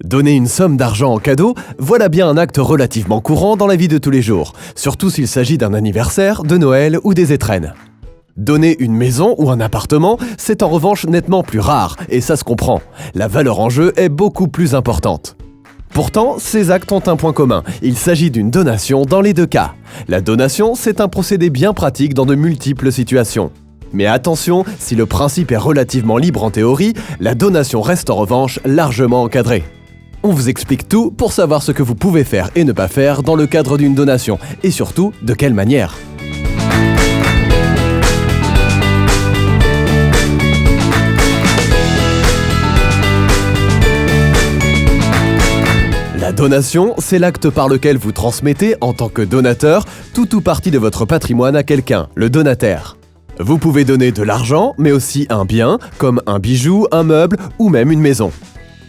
Donner une somme d'argent en cadeau, voilà bien un acte relativement courant dans la vie de tous les jours, surtout s'il s'agit d'un anniversaire, de Noël ou des étrennes. Donner une maison ou un appartement, c'est en revanche nettement plus rare, et ça se comprend. La valeur en jeu est beaucoup plus importante. Pourtant, ces actes ont un point commun, il s'agit d'une donation dans les deux cas. La donation, c'est un procédé bien pratique dans de multiples situations. Mais attention, si le principe est relativement libre en théorie, la donation reste en revanche largement encadrée. On vous explique tout pour savoir ce que vous pouvez faire et ne pas faire dans le cadre d'une donation, et surtout, de quelle manière. La donation, c'est l'acte par lequel vous transmettez, en tant que donateur, tout ou partie de votre patrimoine à quelqu'un, le donataire. Vous pouvez donner de l'argent, mais aussi un bien, comme un bijou, un meuble ou même une maison.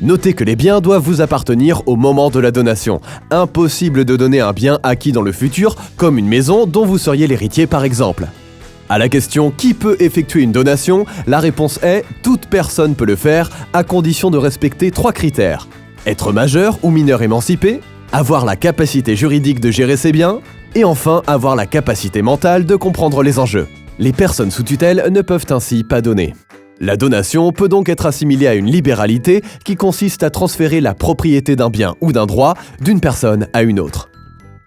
Notez que les biens doivent vous appartenir au moment de la donation. Impossible de donner un bien acquis dans le futur, comme une maison dont vous seriez l'héritier par exemple. À la question « Qui peut effectuer une donation ?», la réponse est « Toute personne peut le faire, à condition de respecter 3 critères. Être majeur ou mineur émancipé, avoir la capacité juridique de gérer ses biens, et enfin avoir la capacité mentale de comprendre les enjeux. Les personnes sous tutelle ne peuvent ainsi pas donner. La donation peut donc être assimilée à une libéralité qui consiste à transférer la propriété d'un bien ou d'un droit d'une personne à une autre.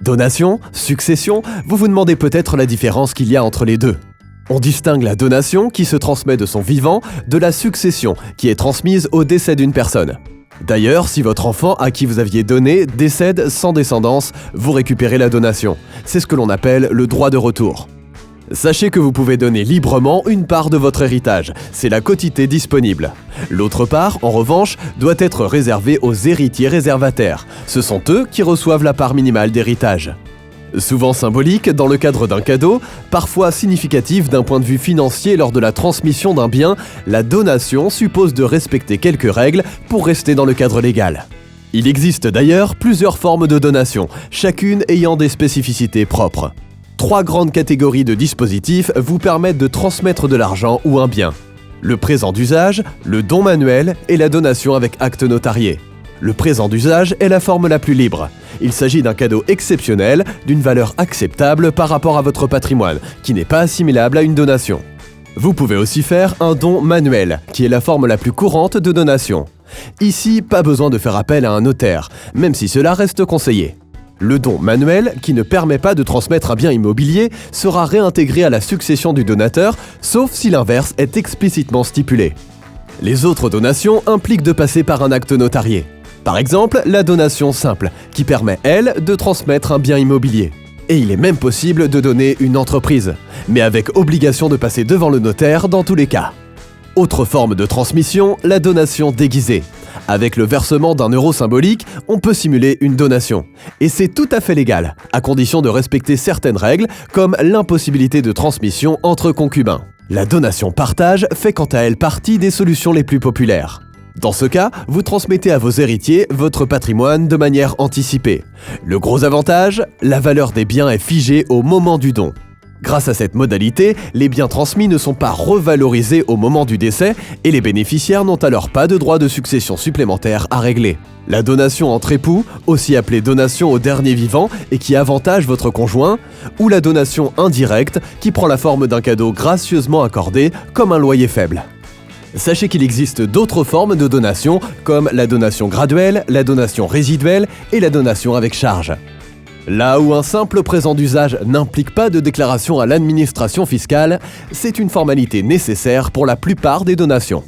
Donation, succession, vous vous demandez peut-être la différence qu'il y a entre les deux. On distingue la donation qui se transmet de son vivant de la succession qui est transmise au décès d'une personne. D'ailleurs, si votre enfant à qui vous aviez donné décède sans descendance, vous récupérez la donation. C'est ce que l'on appelle le droit de retour. Sachez que vous pouvez donner librement une part de votre héritage, c'est la quotité disponible. L'autre part, en revanche, doit être réservée aux héritiers réservataires. Ce sont eux qui reçoivent la part minimale d'héritage. Souvent symbolique dans le cadre d'un cadeau, parfois significatif d'un point de vue financier lors de la transmission d'un bien, la donation suppose de respecter quelques règles pour rester dans le cadre légal. Il existe d'ailleurs plusieurs formes de donation, chacune ayant des spécificités propres. 3 grandes catégories de dispositifs vous permettent de transmettre de l'argent ou un bien. Le présent d'usage, le don manuel et la donation avec acte notarié. Le présent d'usage est la forme la plus libre. Il s'agit d'un cadeau exceptionnel, d'une valeur acceptable par rapport à votre patrimoine, qui n'est pas assimilable à une donation. Vous pouvez aussi faire un don manuel, qui est la forme la plus courante de donation. Ici, pas besoin de faire appel à un notaire, même si cela reste conseillé. Le don manuel, qui ne permet pas de transmettre un bien immobilier, sera réintégré à la succession du donateur, sauf si l'inverse est explicitement stipulé. Les autres donations impliquent de passer par un acte notarié. Par exemple, la donation simple, qui permet, elle, de transmettre un bien immobilier. Et il est même possible de donner une entreprise, mais avec obligation de passer devant le notaire dans tous les cas. Autre forme de transmission, la donation déguisée. Avec le versement d'un euro symbolique, on peut simuler une donation. Et c'est tout à fait légal, à condition de respecter certaines règles, comme l'impossibilité de transmission entre concubins. La donation partage fait quant à elle partie des solutions les plus populaires. Dans ce cas, vous transmettez à vos héritiers votre patrimoine de manière anticipée. Le gros avantage, la valeur des biens est figée au moment du don. Grâce à cette modalité, les biens transmis ne sont pas revalorisés au moment du décès et les bénéficiaires n'ont alors pas de droit de succession supplémentaire à régler. La donation entre époux, aussi appelée donation au dernier vivant et qui avantage votre conjoint, ou la donation indirecte qui prend la forme d'un cadeau gracieusement accordé comme un loyer faible. Sachez qu'il existe d'autres formes de donation comme la donation graduelle, la donation résiduelle et la donation avec charge. Là où un simple présent d'usage n'implique pas de déclaration à l'administration fiscale, c'est une formalité nécessaire pour la plupart des donations.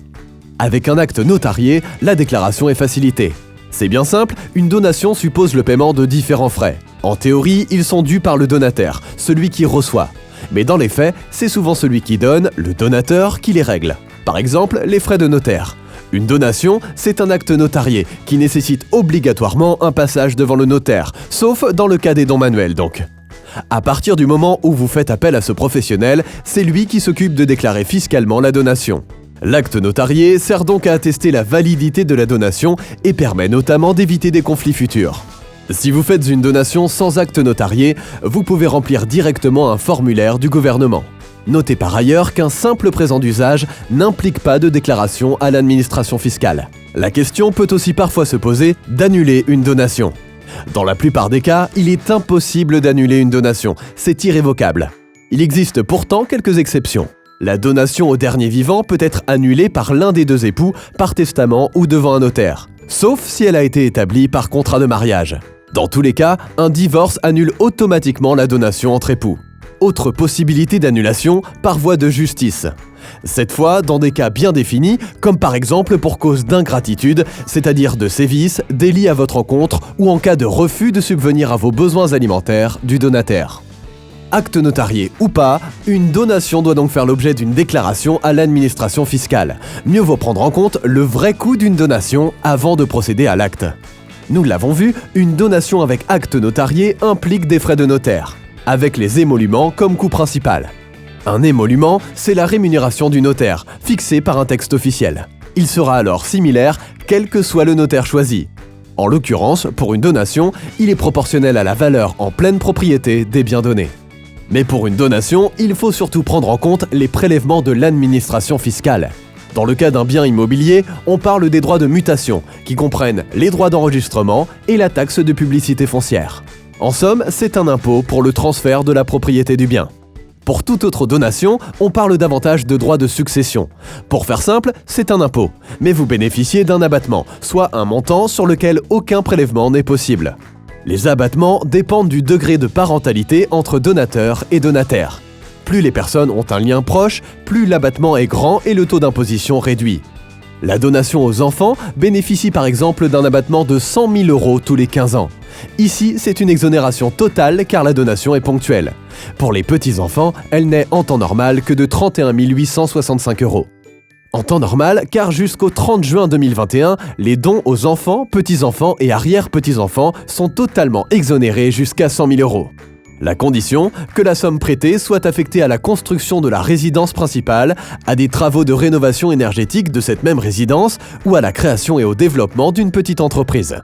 Avec un acte notarié, la déclaration est facilitée. C'est bien simple, une donation suppose le paiement de différents frais. En théorie, ils sont dus par le donataire, celui qui reçoit. Mais dans les faits, c'est souvent celui qui donne, le donateur, qui les règle. Par exemple, les frais de notaire. Une donation, c'est un acte notarié qui nécessite obligatoirement un passage devant le notaire, sauf dans le cas des dons manuels donc. À partir du moment où vous faites appel à ce professionnel, c'est lui qui s'occupe de déclarer fiscalement la donation. L'acte notarié sert donc à attester la validité de la donation et permet notamment d'éviter des conflits futurs. Si vous faites une donation sans acte notarié, vous pouvez remplir directement un formulaire du gouvernement. Notez par ailleurs qu'un simple présent d'usage n'implique pas de déclaration à l'administration fiscale. La question peut aussi parfois se poser d'annuler une donation. Dans la plupart des cas, il est impossible d'annuler une donation, c'est irrévocable. Il existe pourtant quelques exceptions. La donation au dernier vivant peut être annulée par l'un des deux époux par testament ou devant un notaire, sauf si elle a été établie par contrat de mariage. Dans tous les cas, un divorce annule automatiquement la donation entre époux. Autre possibilité d'annulation, par voie de justice. Cette fois, dans des cas bien définis, comme par exemple pour cause d'ingratitude, c'est-à-dire de sévices, délits à votre encontre ou en cas de refus de subvenir à vos besoins alimentaires du donataire. Acte notarié ou pas, une donation doit donc faire l'objet d'une déclaration à l'administration fiscale. Mieux vaut prendre en compte le vrai coût d'une donation avant de procéder à l'acte. Nous l'avons vu, une donation avec acte notarié implique des frais de notaire, avec les émoluments comme coût principal. Un émolument, c'est la rémunération du notaire, fixée par un texte officiel. Il sera alors similaire, quel que soit le notaire choisi. En l'occurrence, pour une donation, il est proportionnel à la valeur en pleine propriété des biens donnés. Mais pour une donation, il faut surtout prendre en compte les prélèvements de l'administration fiscale. Dans le cas d'un bien immobilier, on parle des droits de mutation, qui comprennent les droits d'enregistrement et la taxe de publicité foncière. En somme, c'est un impôt pour le transfert de la propriété du bien. Pour toute autre donation, on parle davantage de droits de succession. Pour faire simple, c'est un impôt, mais vous bénéficiez d'un abattement, soit un montant sur lequel aucun prélèvement n'est possible. Les abattements dépendent du degré de parentalité entre donateur et donataire. Plus les personnes ont un lien proche, plus l'abattement est grand et le taux d'imposition réduit. La donation aux enfants bénéficie par exemple d'un abattement de 100 000 € tous les 15 ans. Ici, c'est une exonération totale car la donation est ponctuelle. Pour les petits-enfants, elle n'est en temps normal que de 31 865 €. En temps normal, car jusqu'au 30 juin 2021, les dons aux enfants, petits-enfants et arrière-petits-enfants sont totalement exonérés jusqu'à 100 000 €. La condition, que la somme prêtée soit affectée à la construction de la résidence principale, à des travaux de rénovation énergétique de cette même résidence ou à la création et au développement d'une petite entreprise.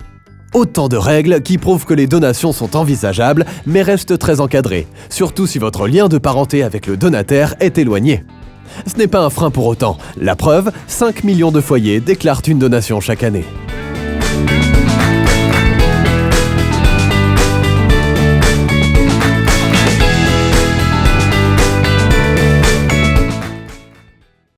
Autant de règles qui prouvent que les donations sont envisageables mais restent très encadrées, surtout si votre lien de parenté avec le donataire est éloigné. Ce n'est pas un frein pour autant. La preuve, 5 millions de foyers déclarent une donation chaque année.